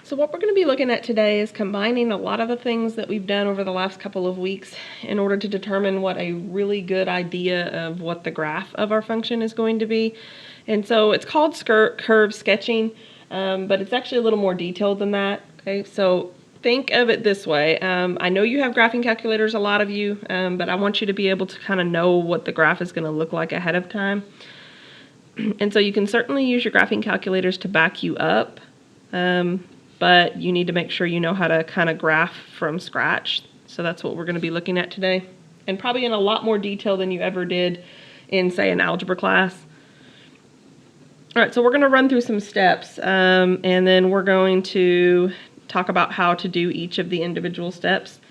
So what we're going to be looking at today is combining a lot of the things that we've done over the last couple of weeks in order to determine what a really good idea of what the graph of our function is going to be. And so it's called curve sketching, but it's actually a little more detailed than that. Okay, so think of it this way. I know you have graphing calculators, a lot of you, but I want you to be able to kind of know what the graph is going to look like ahead of time. And so you can certainly use your graphing calculators to back you up. But you need to make sure you know how to kind of graph from scratch. So that's what we're going to be looking at today, and probably in a lot more detail than you ever did in, say, an algebra class. All right, so we're going to run through some steps, and then we're going to talk about how to do each of the individual steps.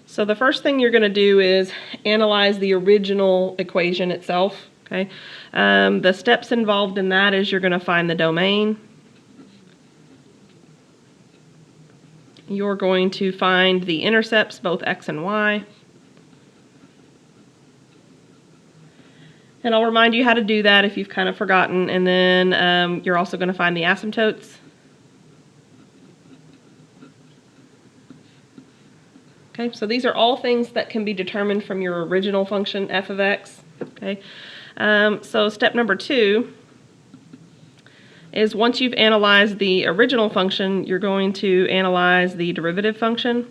So the first thing you're going to do is analyze the original equation itself. Okay, the steps involved in that is you're going to find the domain. You're going to find the intercepts, both x and y. And I'll remind you how to do that if you've kind of forgotten. And then you're also going to find the asymptotes. Okay, so these are all things that can be determined from your original function, f of x. Okay, so step number 2 is once you've analyzed the original function, you're going to analyze the derivative function.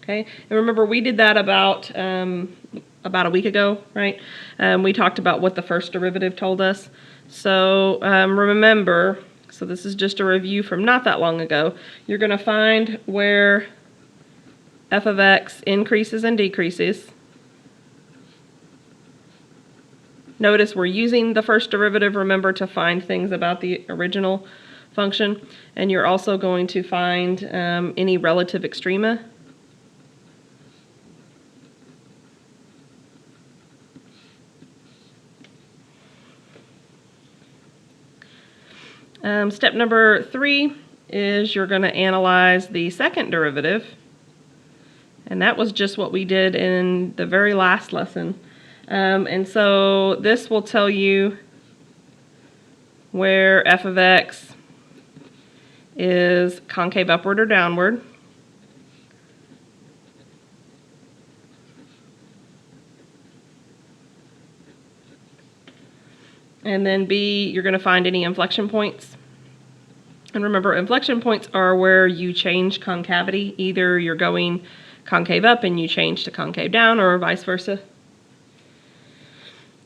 Okay, and remember we did that about a week ago, right? We talked about what the first derivative told us. So remember, so this is just a review from not that long ago, you're going to find where f of x increases and decreases. Notice we're using the first derivative, remember, to find things about the original function. And you're also going to find any relative extrema. Step number 3 is you're going to analyze the second derivative. And that was just what we did in the very last lesson. And so this will tell you where f of x is concave upward or downward. And then B, you're going to find any inflection points. And remember, inflection points are where you change concavity. Either you're going concave up and you change to concave down, or vice versa.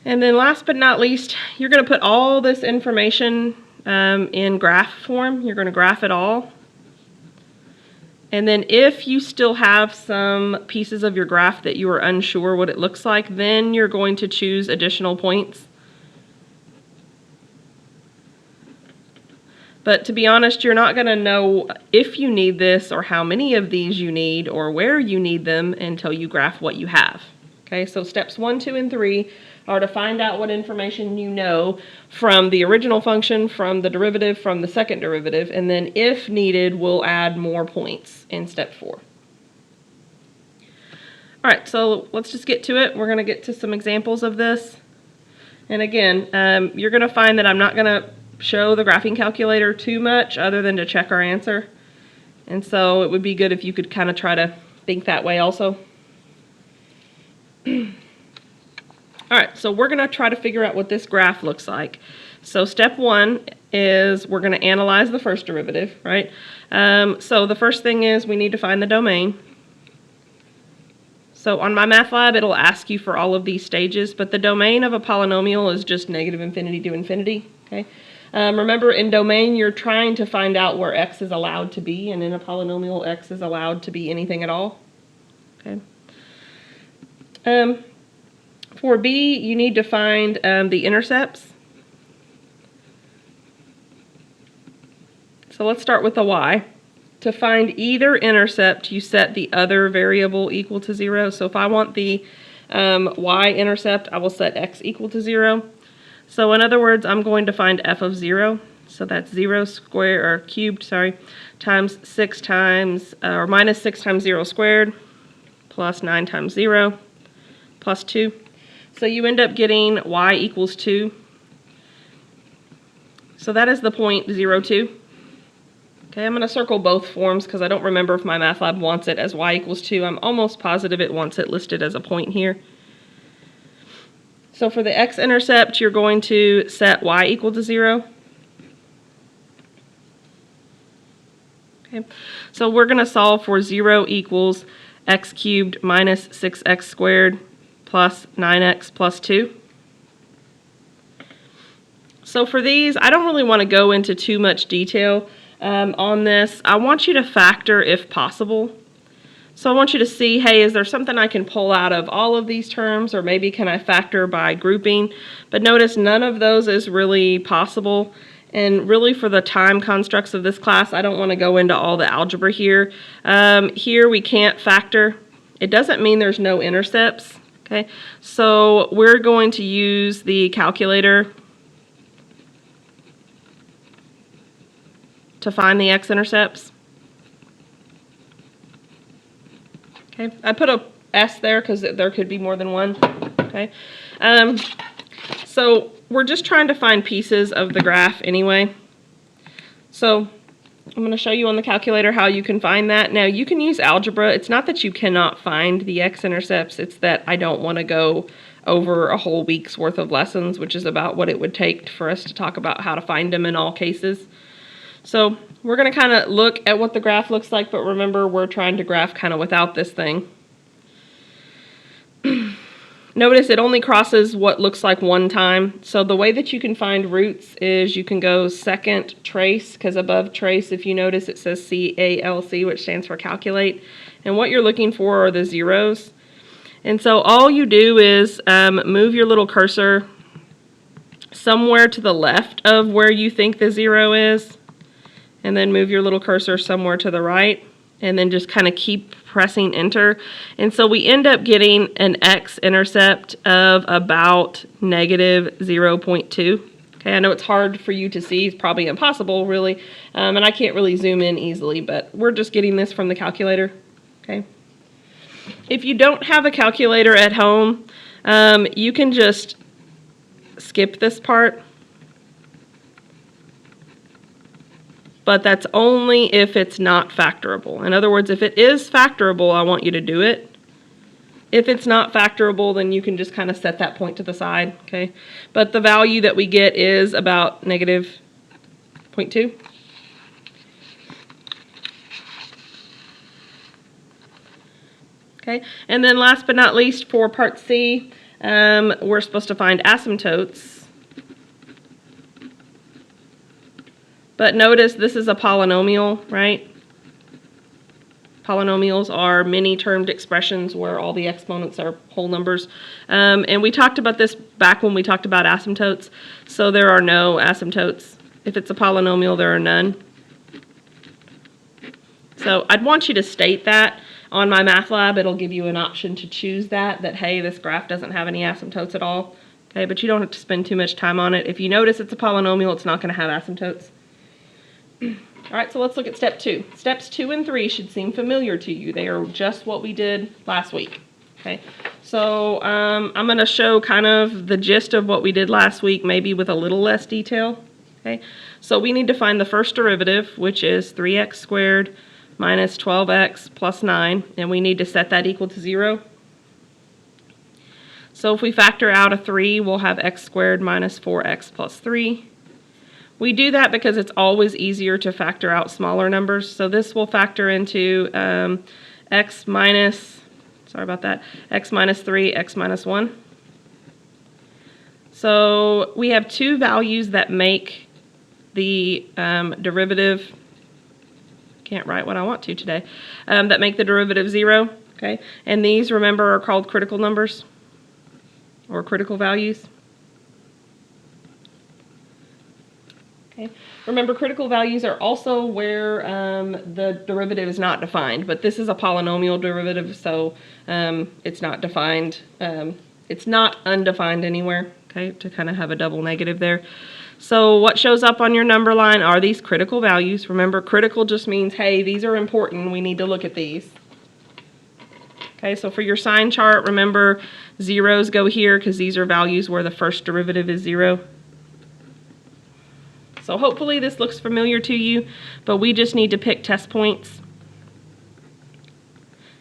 And then last but not least, you're going to put all this information in graph form. You're going to graph it all. And then if you still have some pieces of your graph that you are unsure what it looks like, then you're going to choose additional points. But to be honest, you're not going to know if you need this or how many of these you need or where you need them until you graph what you have. Okay, so steps 1, 2, and 3 are to find out what information you know from the original function, from the derivative, from the second derivative, and then if needed, we'll add more points in step 4. All right, so let's just get to it. We're going to get to some examples of this. And again, you're going to find that I'm not going to show the graphing calculator too much other than to check our answer. And so it would be good if you could kind of try to think that way also. All right, so we're going to try to figure out what this graph looks like. So step 1 is we're going to analyze the first derivative, right? So the first thing is we need to find the domain. So on MyMathLab, it'll ask you for all of these stages, but the domain of a polynomial is just negative infinity to infinity, okay? Remember, in domain, you're trying to find out where x is allowed to be, and in a polynomial, x is allowed to be anything at all, okay? For B, you need to find the intercepts. So let's start with the y. To find either intercept, you set the other variable equal to 0. So if I want the y-intercept, I will set x equal to 0. So in other words, I'm going to find f of 0. So that's 0 squared, or cubed, sorry, times 6 times, or minus 6 times 0 squared, plus 9 times 0, plus 2. So you end up getting y equals 2. So that is the point 0, 2. Okay, I'm going to circle both forms because I don't remember if MyMathLab wants it as y equals 2. I'm almost positive it wants it listed as a point here. So for the x-intercept, you're going to set y equal to 0. Okay, so we're going to solve for 0 equals x cubed minus 6x squared plus 9x plus 2. So for these, I don't really want to go into too much detail on this. I want you to factor if possible. So I want you to see, hey, is there something I can pull out of all of these terms, or maybe can I factor by grouping? But notice none of those is really possible. And really for the time constructs of this class, I don't want to go into all the algebra here. Here we can't factor. It doesn't mean there's no intercepts. Okay, so we're going to use the calculator to find the x-intercepts. Okay, I put a S there because there could be more than one. Okay, so we're just trying to find pieces of the graph anyway. So I'm going to show you on the calculator how you can find that. Now you can use algebra. It's not that you cannot find the x-intercepts, it's that I don't want to go over a whole week's worth of lessons, which is about what it would take for us to talk about how to find them in all cases. So we're going to kind of look at what the graph looks like, but remember we're trying to graph kind of without this thing. Notice it only crosses what looks like one time. So the way that you can find roots is you can go second trace, because above trace, if you notice, it says CALC, which stands for calculate. And what you're looking for are the zeros. And so all you do is move your little cursor somewhere to the left of where you think the 0 is. And then move your little cursor somewhere to the right, and then just kind of keep pressing enter. And so we end up getting an x-intercept of about negative 0.2. Okay, I know it's hard for you to see, it's probably impossible really, and I can't really zoom in easily, but we're just getting this from the calculator. Okay. If you don't have a calculator at home, you can just skip this part. But that's only if it's not factorable. In other words, if it is factorable, I want you to do it. If it's not factorable, then you can just kind of set that point to the side, okay? But the value that we get is about negative 0.2. Okay, and then last but not least, for part C, we're supposed to find asymptotes. But notice this is a polynomial, right? Polynomials are many-termed expressions where all the exponents are whole numbers. And we talked about this back when we talked about asymptotes. So there are no asymptotes. If it's a polynomial, there are none. So I'd want you to state that. On MyMathLab, it'll give you an option to choose that, hey, this graph doesn't have any asymptotes at all. Okay, but you don't have to spend too much time on it. If you notice it's a polynomial, it's not going to have asymptotes. All right, so let's look at step 2. Steps 2 and 3 should seem familiar to you. They are just what we did last week. Okay, so I'm going to show kind of the gist of what we did last week, maybe with a little less detail. Okay, so we need to find the first derivative, which is 3x squared minus 12x plus 9, and we need to set that equal to 0. So if we factor out a 3, we'll have x squared minus 4x plus 3. We do that because it's always easier to factor out smaller numbers. So this will factor into x minus 3, x minus 1. So we have two values that make the derivative, can't write what I want to today, that make the derivative 0. Okay, and these, remember, are called critical numbers or critical values. Okay. Remember, critical values are also where the derivative is not defined, but this is a polynomial derivative, so it's not defined. It's not undefined anywhere, okay, to kind of have a double negative there. So what shows up on your number line are these critical values. Remember, critical just means, hey, these are important, we need to look at these. Okay, so for your sign chart, remember, zeros go here because these are values where the first derivative is 0. So hopefully this looks familiar to you, but we just need to pick test points.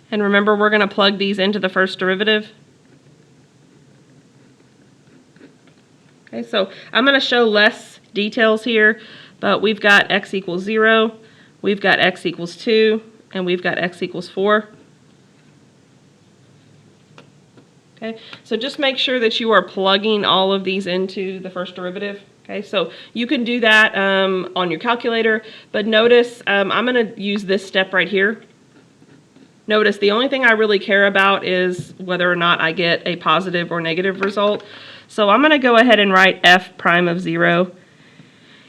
And remember, we're going to plug these into the first derivative. Okay, so I'm going to show less details here, but we've got x equals 0, we've got x equals 2, and we've got x equals 4. Okay, so just make sure that you are plugging all of these into the first derivative. Okay, so you can do that on your calculator, but notice I'm going to use this step right here. Notice the only thing I really care about is whether or not I get a positive or negative result. So I'm going to go ahead and write f prime of 0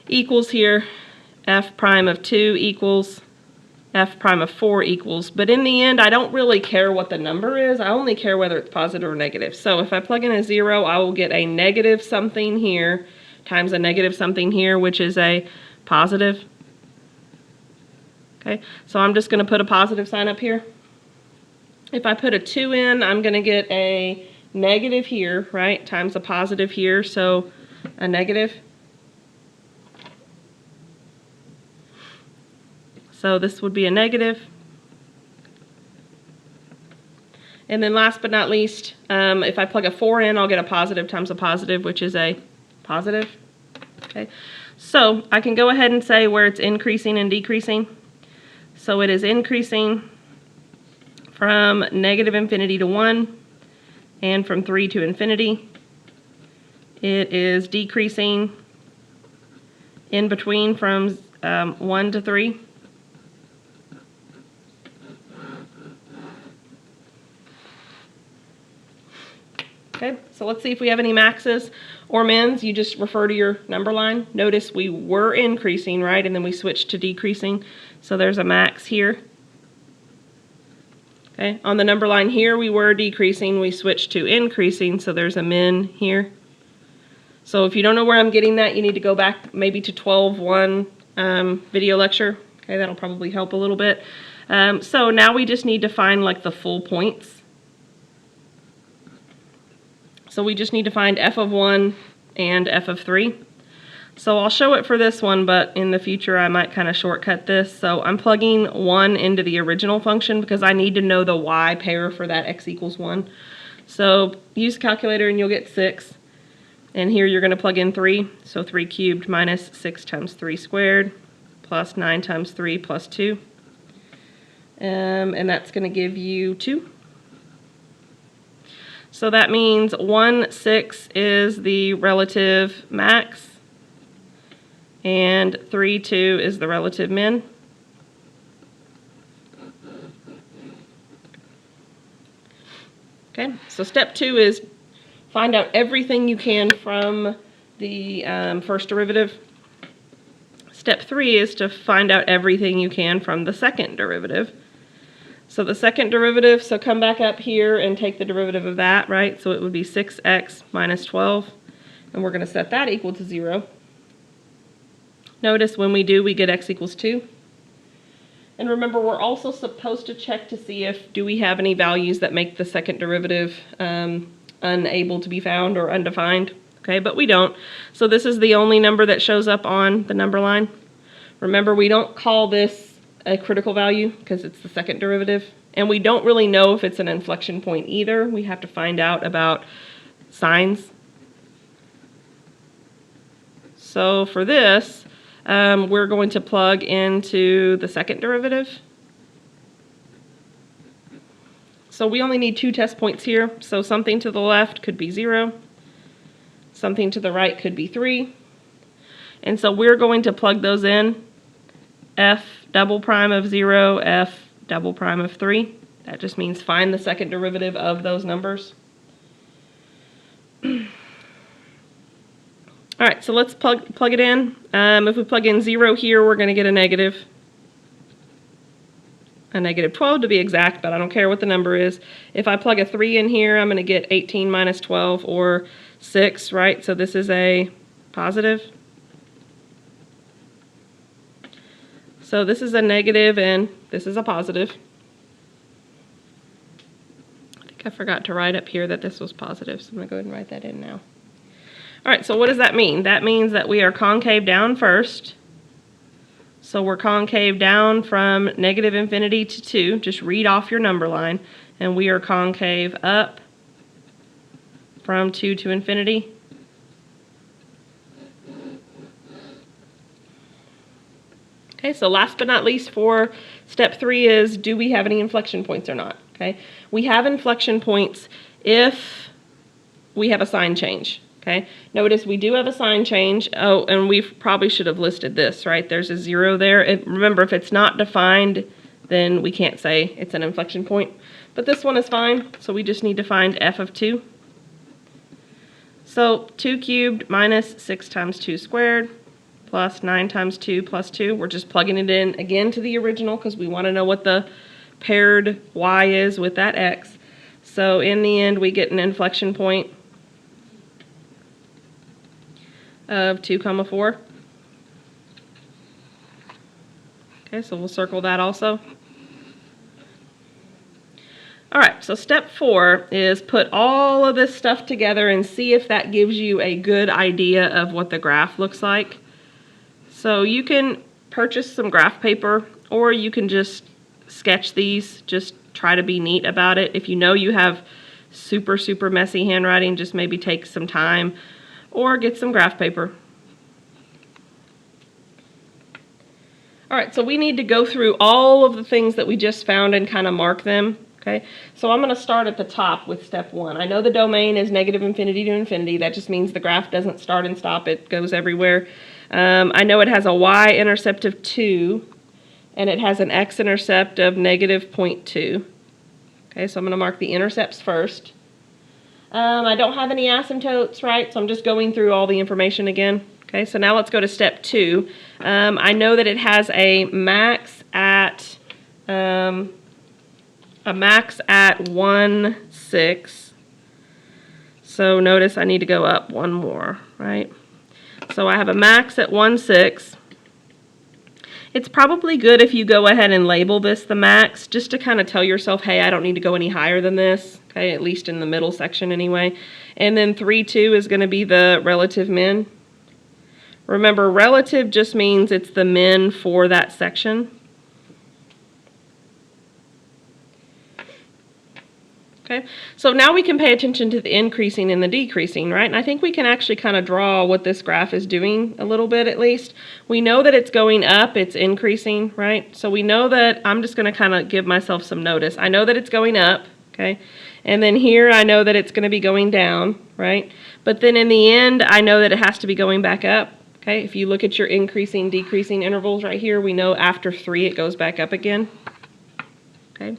equals here, f prime of 2 equals, f prime of 4 equals, but in the end I don't really care what the number is, I only care whether it's positive or negative. So if I plug in a 0, I will get a negative something here times a negative something here, which is a positive. Okay, so I'm just going to put a positive sign up here. If I put a 2 in, I'm going to get a negative here, right, times a positive here, so a negative. So this would be a negative. And then last but not least, if I plug a 4 in, I'll get a positive times a positive, which is a positive. Okay, so I can go ahead and say where it's increasing and decreasing. So it is increasing from negative infinity to 1 and from 3 to infinity. It is decreasing in between from 1 to 3. Okay, so let's see if we have any maxes or mins. You just refer to your number line. Notice we were increasing, right, and then we switched to decreasing. So there's a max here. Okay, on the number line here we were decreasing, we switched to increasing, so there's a min here. So if you don't know where I'm getting that, you need to go back maybe to 12.1 video lecture. Okay, that'll probably help a little bit. So now we just need to find like the full points. So we just need to find f of 1 and f of 3. So I'll show it for this one, but in the future I might kind of shortcut this. So I'm plugging 1 into the original function because I need to know the y pair for that x equals 1. So use a calculator and you'll get 6. And here you're going to plug in 3. So 3 cubed minus 6 times 3 squared plus 9 times 3 plus 2. And that's going to give you 2. So that means 1, 6 is the relative max, and 3, 2 is the relative min. Okay, so step 2 is find out everything you can from the first derivative. Step 3 is to find out everything you can from the second derivative. So the second derivative, so come back up here and take the derivative of that, right? So it would be 6x minus 12, and we're going to set that equal to 0. Notice when we do, we get x equals 2. And remember, we're also supposed to check to see if do we have any values that make the second derivative unable to be found or undefined. Okay, but we don't. So this is the only number that shows up on the number line. Remember, we don't call this a critical value because it's the second derivative, and we don't really know if it's an inflection point either. We have to find out about signs. So for this, we're going to plug into the second derivative. So we only need 2 test points here. So something to the left could be 0. Something to the right could be 3. And so we're going to plug those in. F double prime of 0, f double prime of 3. That just means find the second derivative of those numbers. All right, so let's plug it in. If we plug in 0 here, we're going to get a negative 12 to be exact, but I don't care what the number is. If I plug a 3 in here, I'm going to get 18 minus 12, or 6, right? So this is a positive. So this is a negative and this is a positive. I think I forgot to write up here that this was positive, so I'm going to go ahead and write that in now. All right, so what does that mean? That means that we are concave down first. So we're concave down from negative infinity to 2. Just read off your number line. And we are concave up from 2 to infinity. Okay, so last but not least for step 3 is, do we have any inflection points or not? Okay, we have inflection points if we have a sign change. Okay, notice we do have a sign change. Oh, and we probably should have listed this, right? There's a 0 there. Remember, if it's not defined, then we can't say it's an inflection point. But this one is fine, so we just need to find f of 2. So 2 cubed minus 6 times 2 squared plus 9 times 2 plus 2. We're just plugging it in again to the original because we want to know what the paired y is with that x. So in the end, we get an inflection point of 2, 4. Okay, so we'll circle that also. All right, so step 4 is put all of this stuff together and see if that gives you a good idea of what the graph looks like. So you can purchase some graph paper, or you can just sketch these. Just try to be neat about it. If you know you have super, super messy handwriting, just maybe take some time or get some graph paper. All right, so we need to go through all of the things that we just found and kind of mark them. Okay, so I'm going to start at the top with step 1. I know the domain is negative infinity to infinity. That just means the graph doesn't start and stop. It goes everywhere. I know it has a y-intercept of 2, and it has an x-intercept of negative 0.2. Okay, so I'm going to mark the intercepts first. I don't have any asymptotes, right? So I'm just going through all the information again. Okay, so now let's go to step 2. I know that it has a max at 1, 6. So notice I need to go up one more, right? So I have a max at 1, 6. It's probably good if you go ahead and label this the max, just to kind of tell yourself, hey, I don't need to go any higher than this, okay, at least in the middle section anyway. And then 3, 2 is going to be the relative min. Remember, relative just means it's the min for that section. Okay, so now we can pay attention to the increasing and the decreasing, right? And I think we can actually kind of draw what this graph is doing a little bit at least. We know that it's going up, it's increasing, right? So we know that, I'm just going to kind of give myself some notice. I know that it's going up, okay? And then here I know that it's going to be going down, right? But then in the end, I know that it has to be going back up, okay? If you look at your increasing, decreasing intervals right here, we know after 3 it goes back up again, okay?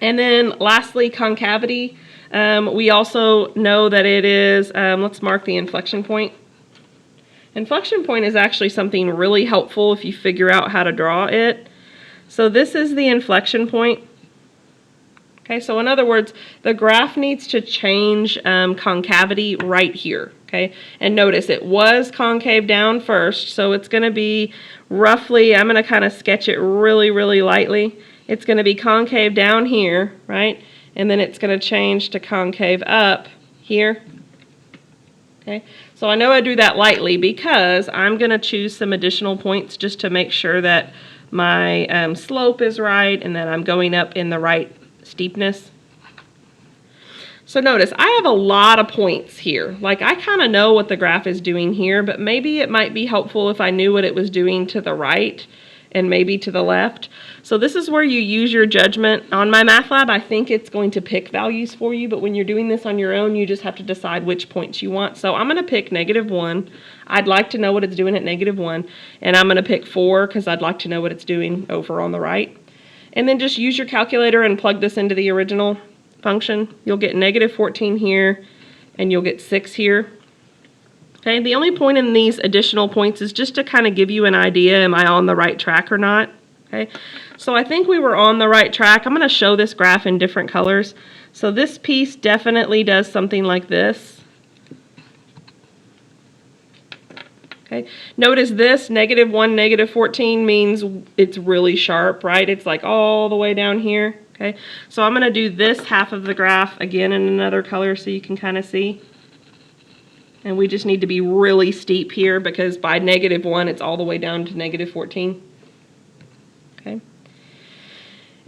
And then lastly, concavity. We also know that it is, let's mark the inflection point. Inflection point is actually something really helpful if you figure out how to draw it. So this is the inflection point. Okay, so in other words, the graph needs to change concavity right here. Okay, and notice it was concave down first, so it's going to be roughly, I'm going to kind of sketch it really, really lightly. It's going to be concave down here, right? And then it's going to change to concave up here. Okay, so I know I do that lightly because I'm going to choose some additional points just to make sure that my slope is right and that I'm going up in the right steepness. So notice I have a lot of points here. Like I kind of know what the graph is doing here, but maybe it might be helpful if I knew what it was doing to the right and maybe to the left. So this is where you use your judgment. On MyMathLab, I think it's going to pick values for you, but when you're doing this on your own, you just have to decide which points you want. So I'm going to pick -1. I'd like to know what it's doing at -1. And I'm going to pick 4 because I'd like to know what it's doing over on the right. And then just use your calculator and plug this into the original function. You'll get -14 here, and you'll get 6 here. Okay, the only point in these additional points is just to kind of give you an idea, am I on the right track or not? Okay, so I think we were on the right track. I'm going to show this graph in different colors. So this piece definitely does something like this. Okay, notice this, -1, -14 means it's really sharp, right? It's like all the way down here. Okay, so I'm going to do this half of the graph again in another color so you can kind of see. And we just need to be really steep here because by -1, it's all the way down to -14. Okay.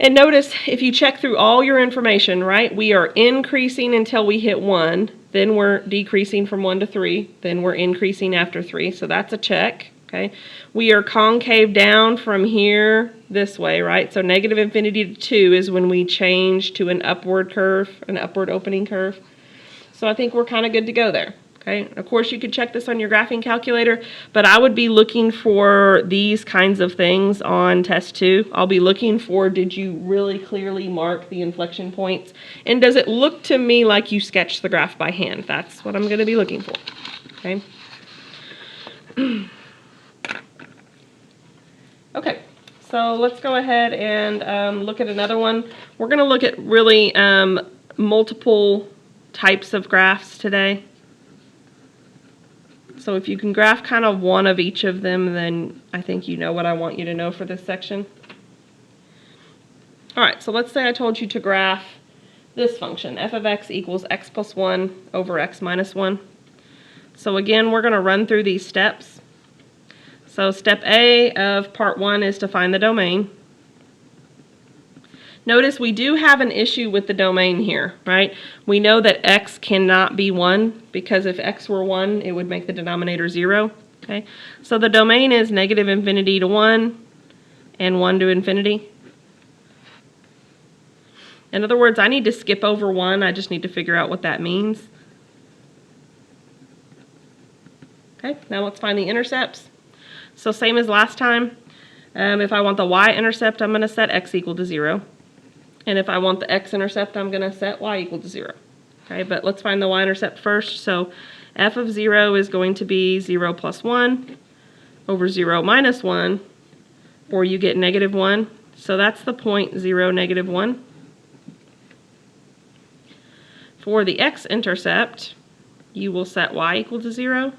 And notice if you check through all your information, right, we are increasing until we hit 1, then we're decreasing from 1 to 3, then we're increasing after 3, so that's a check. Okay. We are concave down from here this way, right? So -infinity to 2 is when we change to an upward curve, an upward opening curve. So I think we're kind of good to go there. Okay. Of course, you could check this on your graphing calculator, but I would be looking for these kinds of things on test 2. I'll be looking for, did you really clearly mark the inflection points? And does it look to me like you sketched the graph by hand? That's what I'm going to be looking for. Okay. Okay, so let's go ahead and look at another one. We're going to look at really multiple types of graphs today. So if you can graph kind of one of each of them, then I think you know what I want you to know for this section. All right, so let's say I told you to graph this function, f of x equals x plus 1 over x minus 1. So again, we're going to run through these steps. So step A of part 1 is to find the domain. Notice we do have an issue with the domain here, right? We know that x cannot be 1 because if x were 1, it would make the denominator 0. Okay? So the domain is -infinity to 1 and 1 to infinity. In other words, I need to skip over 1. I just need to figure out what that means. Okay, now let's find the intercepts. So same as last time, if I want the y-intercept, I'm going to set x equal to 0. And if I want the x-intercept, I'm going to set y equal to 0. Okay, but let's find the y-intercept first. So f of 0 is going to be 0 plus 1 over 0 minus 1, or you get -1. So that's the point 0, -1. For the x-intercept, you will set y equal to 0.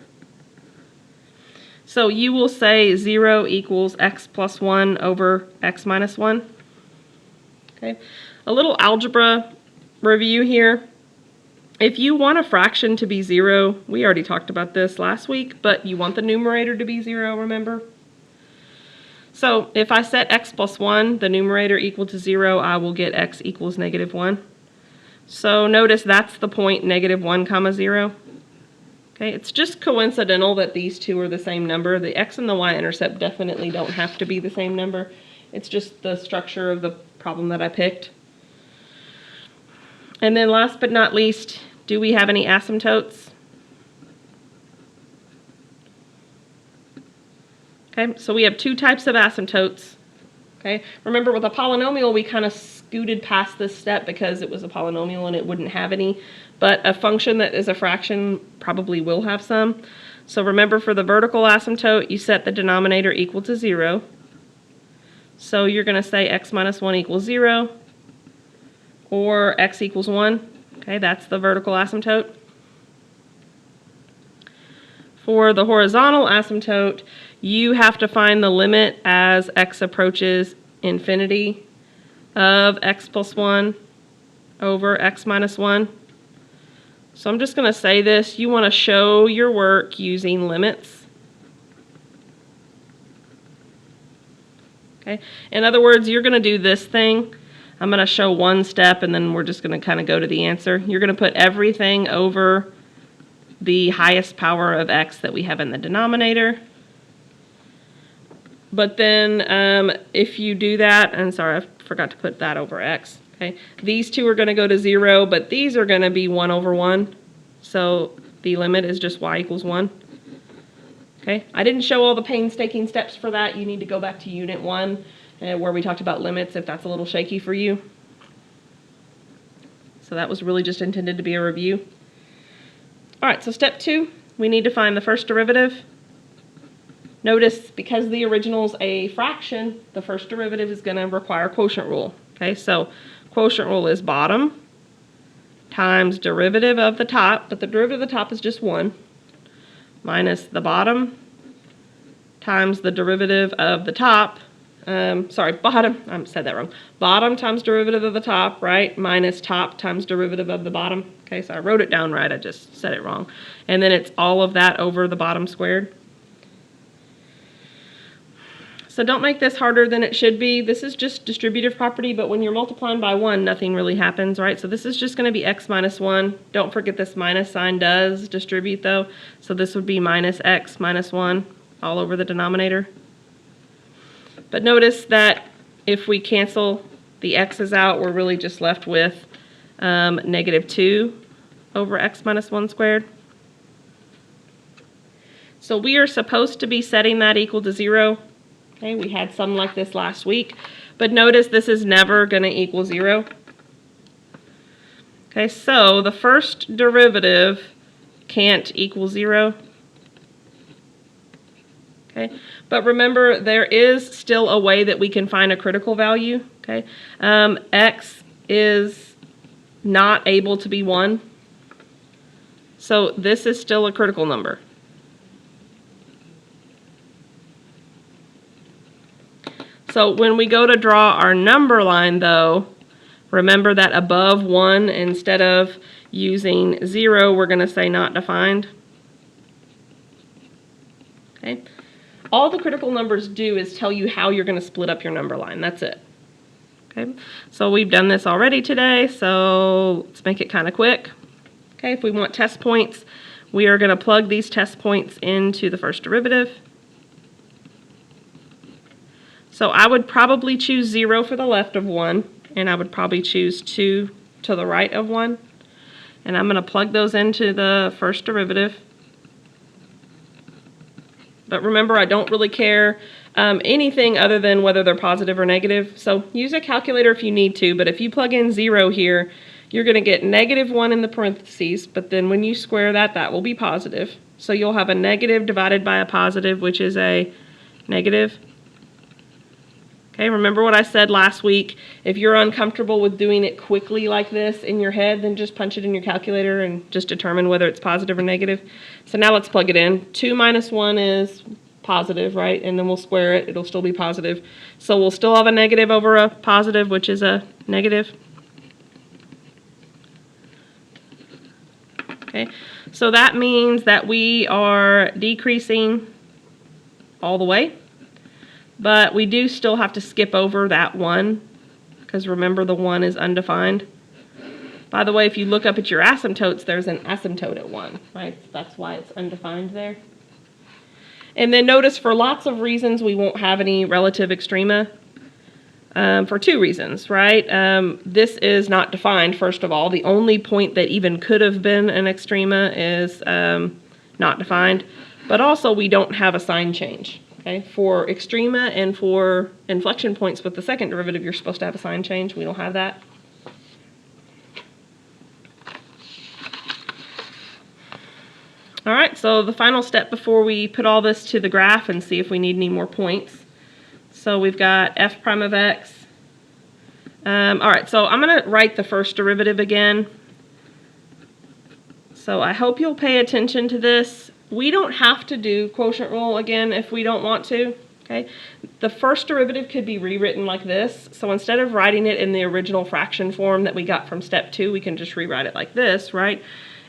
So you will say 0 equals x plus 1 over x minus 1. Okay, a little algebra review here. If you want a fraction to be 0, we already talked about this last week, but you want the numerator to be 0, remember? So if I set x plus 1, the numerator equal to 0, I will get x equals -1. So notice that's the point -1 comma 0. Okay, it's just coincidental that these two are the same number. The x and the y-intercept definitely don't have to be the same number. It's just the structure of the problem that I picked. And then last but not least, do we have any asymptotes? Okay, so we have two types of asymptotes. Okay, remember with a polynomial we kind of scooted past this step because it was a polynomial and it wouldn't have any, but a function that is a fraction probably will have some. So remember for the vertical asymptote you set the denominator equal to 0. So you're going to say x minus 1 equals 0 or x equals 1. Okay, that's the vertical asymptote. For the horizontal asymptote, you have to find the limit as x approaches infinity of x plus 1 over x minus 1. So I'm just going to say this. You want to show your work using limits. Okay. In other words, you're going to do this thing. I'm going to show one step and then we're just going to kind of go to the answer. You're going to put everything over the highest power of x that we have in the denominator. But then if you do that, and sorry, I forgot to put that over x. Okay, these two are going to go to 0, but these are going to be 1 over 1. So the limit is just y equals 1. Okay, I didn't show all the painstaking steps for that. You need to go back to Unit 1 where we talked about limits if that's a little shaky for you. So that was really just intended to be a review. All right, so step 2, we need to find the first derivative. Notice because the original's a fraction, the first derivative is going to require quotient rule. Okay, so quotient rule is bottom times derivative of the top, but the derivative of the top is just 1, minus the bottom times the derivative of the top, bottom, I said that wrong. Bottom times derivative of the top, right, minus top times derivative of the bottom. Okay, so I wrote it down right, I just said it wrong. And then it's all of that over the bottom squared. So don't make this harder than it should be. This is just distributive property, but when you're multiplying by 1, nothing really happens, right? So this is just going to be x minus 1. Don't forget this minus sign does distribute, though. So this would be minus x minus 1 all over the denominator. But notice that if we cancel the x's out, we're really just left with negative 2 over x minus 1 squared. So we are supposed to be setting that equal to 0. Okay, we had some like this last week, but notice this is never going to equal 0. Okay, so the first derivative can't equal 0. Okay, but remember there is still a way that we can find a critical value. Okay, x is not able to be 1, so this is still a critical number. So when we go to draw our number line, though, remember that above 1, instead of using 0, we're going to say not defined. Okay. All the critical numbers do is tell you how you're going to split up your number line. That's it. Okay. So we've done this already today, so let's make it kind of quick. Okay. If we want test points, we are going to plug these test points into the first derivative. So I would probably choose 0 for the left of 1, and I would probably choose 2 to the right of 1. And I'm going to plug those into the first derivative. But remember, I don't really care anything other than whether they're positive or negative. So use a calculator if you need to, but if you plug in 0 here, you're going to get negative 1 in the parentheses, but then when you square that, that will be positive. So you'll have a negative divided by a positive, which is a negative. Okay, remember what I said last week. If you're uncomfortable with doing it quickly like this in your head, then just punch it in your calculator and just determine whether it's positive or negative. So now let's plug it in. 2 minus 1 is positive, right? And then we'll square it. It'll still be positive. So we'll still have a negative over a positive, which is a negative. Okay, so that means that we are decreasing all the way. But we do still have to skip over that 1, because remember the 1 is undefined. By the way, if you look up at your asymptotes, there's an asymptote at 1, right? That's why it's undefined there. And then notice for lots of reasons we won't have any relative extrema. For 2 reasons, right? This is not defined, first of all. The only point that even could have been an extrema is not defined. But also we don't have a sign change. Okay, for extrema and for inflection points with the second derivative, you're supposed to have a sign change. We don't have that. All right, so the final step before we put all this to the graph and see if we need any more points. So we've got f prime of x. All right, so I'm going to write the first derivative again. So I hope you'll pay attention to this. We don't have to do quotient rule again if we don't want to. Okay, the first derivative could be rewritten like this. So instead of writing it in the original fraction form that we got from step 2, we can just rewrite it like this, right?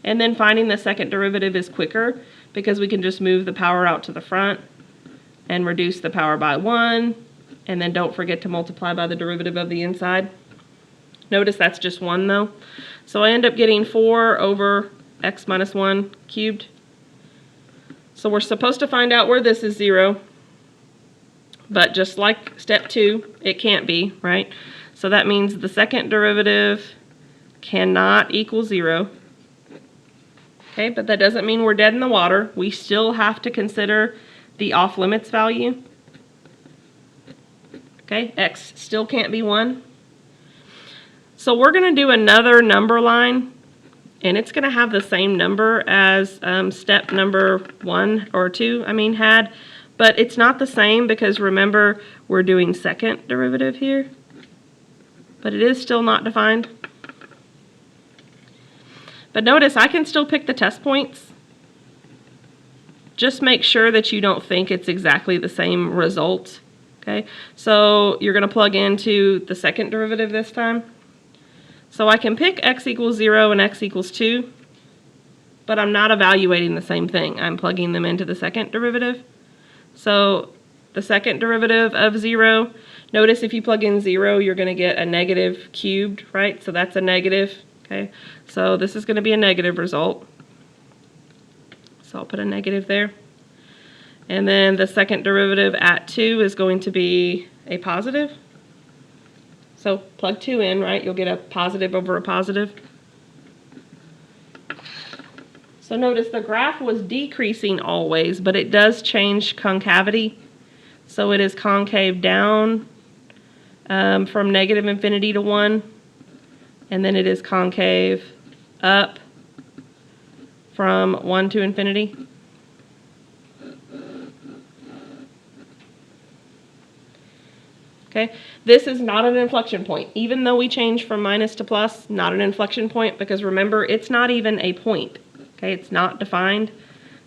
And then finding the second derivative is quicker because we can just move the power out to the front and reduce the power by 1. And then don't forget to multiply by the derivative of the inside. Notice that's just 1 though. So I end up getting 4 over x minus 1 cubed. So we're supposed to find out where this is 0. But just like step 2, it can't be, right? So that means the second derivative cannot equal 0. Okay, but that doesn't mean we're dead in the water. We still have to consider the off-limits value. Okay, x still can't be 1. So we're going to do another number line, and it's going to have the same number as step number 1 or 2, had. But it's not the same because remember we're doing second derivative here. But it is still not defined. But notice I can still pick the test points. Just make sure that you don't think it's exactly the same result. Okay, so you're going to plug into the second derivative this time. So I can pick x equals 0 and x equals 2, but I'm not evaluating the same thing. I'm plugging them into the second derivative. So the second derivative of 0, notice if you plug in 0, you're going to get a negative cubed, right? So that's a negative, okay? So this is going to be a negative result. So I'll put a negative there. And then the second derivative at 2 is going to be a positive. So plug 2 in, right? You'll get a positive over a positive. So notice the graph was decreasing always, but it does change concavity. So it is concave down from negative infinity to 1, and then it is concave up from 1 to infinity. Okay, this is not an inflection point. Even though we change from minus to plus, not an inflection point, because remember, it's not even a point. Okay, it's not defined.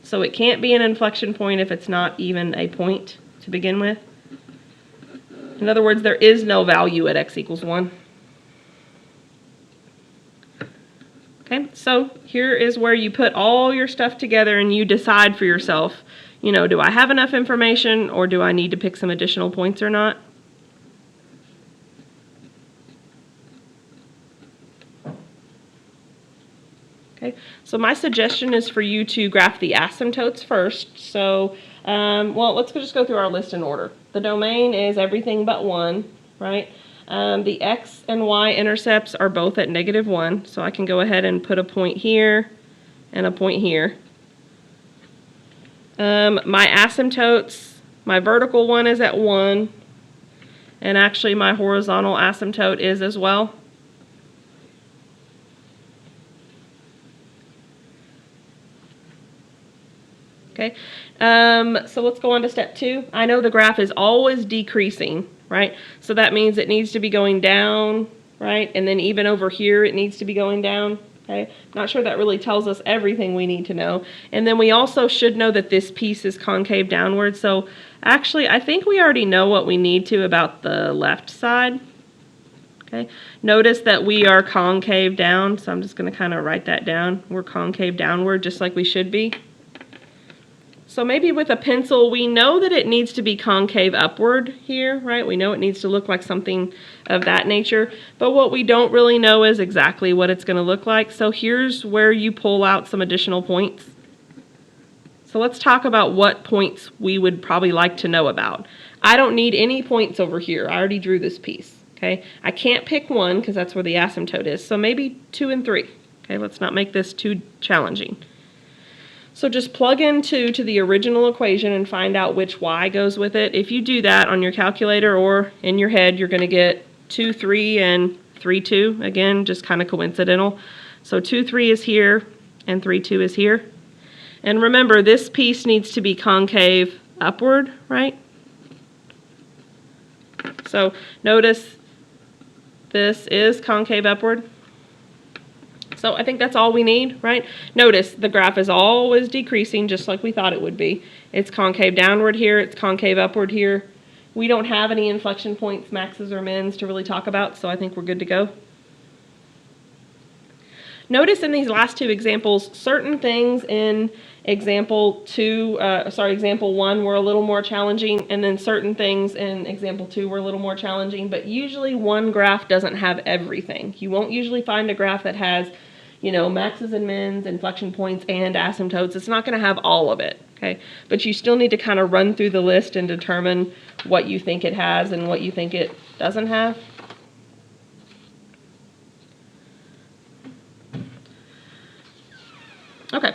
So it can't be an inflection point if it's not even a point to begin with. In other words, there is no value at x equals 1. Okay, so here is where you put all your stuff together and you decide for yourself, you know, do I have enough information or do I need to pick some additional points or not? Okay, so my suggestion is for you to graph the asymptotes first. So, well, let's just go through our list in order. The domain is everything but 1, right? The x and y intercepts are both at -1, so I can go ahead and put a point here and a point here. My asymptotes, my vertical one is at 1, and actually my horizontal asymptote is as well. Okay, so let's go on to step 2. I know the graph is always decreasing, right? So that means it needs to be going down, right? And then even over here it needs to be going down, okay? Not sure that really tells us everything we need to know. And then we also should know that this piece is concave downward. So actually, I think we already know what we need to about the left side. Okay, notice that we are concave down, so I'm just going to kind of write that down. We're concave downward just like we should be. So maybe with a pencil, we know that it needs to be concave upward here, right? We know it needs to look like something of that nature, but what we don't really know is exactly what it's going to look like. So here's where you pull out some additional points. So let's talk about what points we would probably like to know about. I don't need any points over here. I already drew this piece, okay? I can't pick 1 because that's where the asymptote is, so maybe 2 and 3. Okay, let's not make this too challenging. So just plug in 2 to the original equation and find out which y goes with it. If you do that on your calculator or in your head, you're going to get 2, 3, and 3, 2. Again, just kind of coincidental. So 2, 3 is here, and 3, 2 is here. And remember, this piece needs to be concave upward, right? So notice this is concave upward. So I think that's all we need, right? Notice the graph is always decreasing just like we thought it would be. It's concave downward here, it's concave upward here. We don't have any inflection points, maxes or mins, to really talk about, so I think we're good to go. Notice in these last 2 examples, certain things in example 1 were a little more challenging, and then certain things in example 2 were a little more challenging, but usually one graph doesn't have everything. You won't usually find a graph that has, you know, maxes and mins, inflection points, and asymptotes. It's not going to have all of it, okay? But you still need to kind of run through the list and determine what you think it has and what you think it doesn't have. Okay,